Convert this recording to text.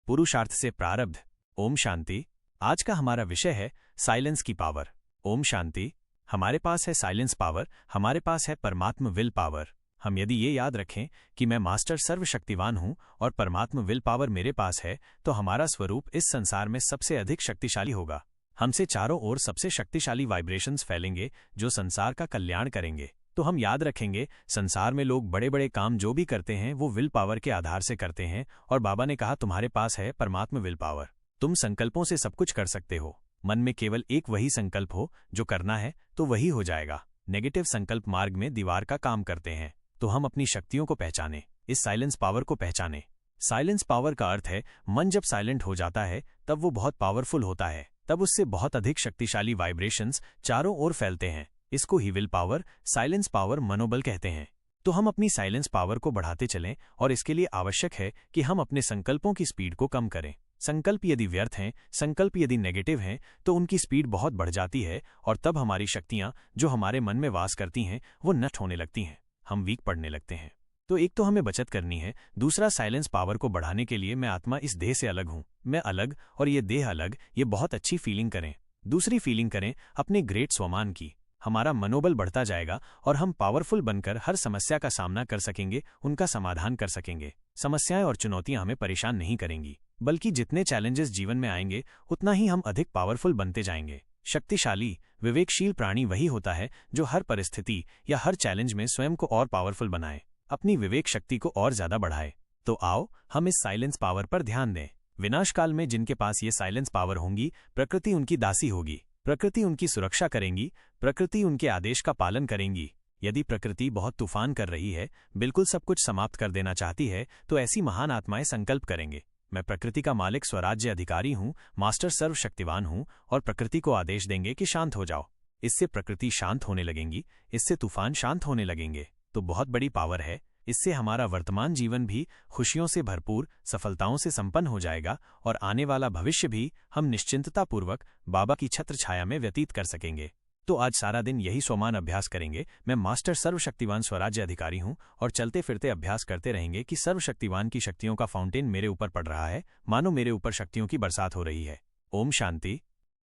पुरुषार्थ से प्रारब्ध। ओम शांति। आज का हमारा विषय है साइलेंस की पावर। ओम शांति। हमारे पास है साइलेंस पावर, हमारे पास है परमात्म विल पावर। हम यदि ये याद रखें कि मैं मास्टर सर्वशक्तिवान हूं और परमात्म विल पावर मेरे पास है, तो हमारा स्वरूप इस संसार में सबसे अधिक शक्तिशाली होगा। हमसे चारों ओर सबसे शक्तिशाली वाइब्रेशंस फैलेंगे जो संसार का कल्याण करेंगे। तो हम याद रखेंगे, संसार में लोग बड़े बड़े काम जो भी करते हैं वो विल पावर के आधार से करते हैं, और बाबा ने कहा तुम्हारे पास है परमात्म विल पावर। तुम संकल्पों से सब कुछ कर सकते हो। मन में केवल एक वही संकल्प हो जो करना है तो वही हो जाएगा। नेगेटिव संकल्प मार्ग में दीवार का काम करते हैं। तो हम अपनी शक्तियों को पहचाने, इस साइलेंस पावर को पहचाने। साइलेंस पावर का अर्थ है मन जब साइलेंट हो जाता है तब वो बहुत पावरफुल होता है, तब उससे बहुत अधिक शक्तिशाली वाइब्रेशंस चारों ओर फैलते हैं। इसको he will power, silence power, मनोबल कहते हैं। तो हम अपनी साइलेंस पावर को बढ़ाते चलें, और इसके लिए आवश्यक है कि हम अपने संकल्पों की स्पीड को कम करें। संकल्प यदि व्यर्थ हैं, संकल्प यदि नेगेटिव हैं, तो उनकी स्पीड बहुत बढ़ जाती है, और तब हमारी शक्तियां जो हमारे मन में वास करती हैं वो नष्ट होने लगती हैं। हम वीक पड़ने लगते हैं। तो एक तो हमें बचत करनी है, दूसरा साइलेंस पावर को बढ़ाने के लिए मैं आत्मा इस देह से अलग हूं, मैं अलग और ये देह अलग, ये बहुत अच्छी फीलिंग करें। दूसरी फीलिंग करें अपने ग्रेट स्वमान की। हमारा मनोबल बढ़ता जाएगा और हम पावरफुल बनकर हर समस्या का सामना कर सकेंगे, उनका समाधान कर सकेंगे। समस्याएं और चुनौतियां हमें परेशान नहीं करेंगी, बल्कि जितने चैलेंजेस जीवन में आएंगे उतना ही हम अधिक पावरफुल बनते जाएंगे। शक्तिशाली, विवेकशील प्राणी वही होता है जो हर परिस्थिति या हर चैलेंज में स्वयं को और पावरफुल बनाए, अपनी विवेक शक्ति को और ज्यादा बढ़ाए। तो आओ हम इस साइलेंस पावर पर ध्यान दें। विनाश काल में जिनके पास ये साइलेंस पावर होंगी, प्रकृति उनकी दासी होगी, प्रकृति उनकी सुरक्षा करेंगी, प्रकृति उनके आदेश का पालन करेंगी। यदि प्रकृति बहुत तूफान कर रही है, बिल्कुल सब कुछ समाप्त कर देना चाहती है, तो ऐसी महान आत्माएं संकल्प करेंगे, मैं प्रकृति का मालिक स्वराज्य अधिकारी हूं, मास्टर सर्वशक्तिवान हूं, और प्रकृति को आदेश देंगे कि शांत हो जाओ। इससे प्रकृति शांत होने लगेंगी, इससे तूफान शांत होने लगेंगे। तो बहुत बड़ी पावर है। इससे हमारा वर्तमान जीवन भी खुशियों से भरपूर, सफलताओं से संपन्न हो जाएगा, और आने वाला भविष्य भी हम निश्चिंततापूर्वक बाबा की छत्र छाया में व्यतीत कर सकेंगे। तो आज सारा दिन यही स्वमान अभ्यास करेंगे, मैं मास्टर सर्वशक्तिवान स्वराज्य अधिकारी हूं, और चलते फिरते अभ्यास करते रहेंगे कि सर्वशक्तिवान की शक्तियों का फाउंटेन मेरे ऊपर पड़ रहा है, मानो मेरे ऊपर शक्तियों की बरसात हो रही है। ओम शांति।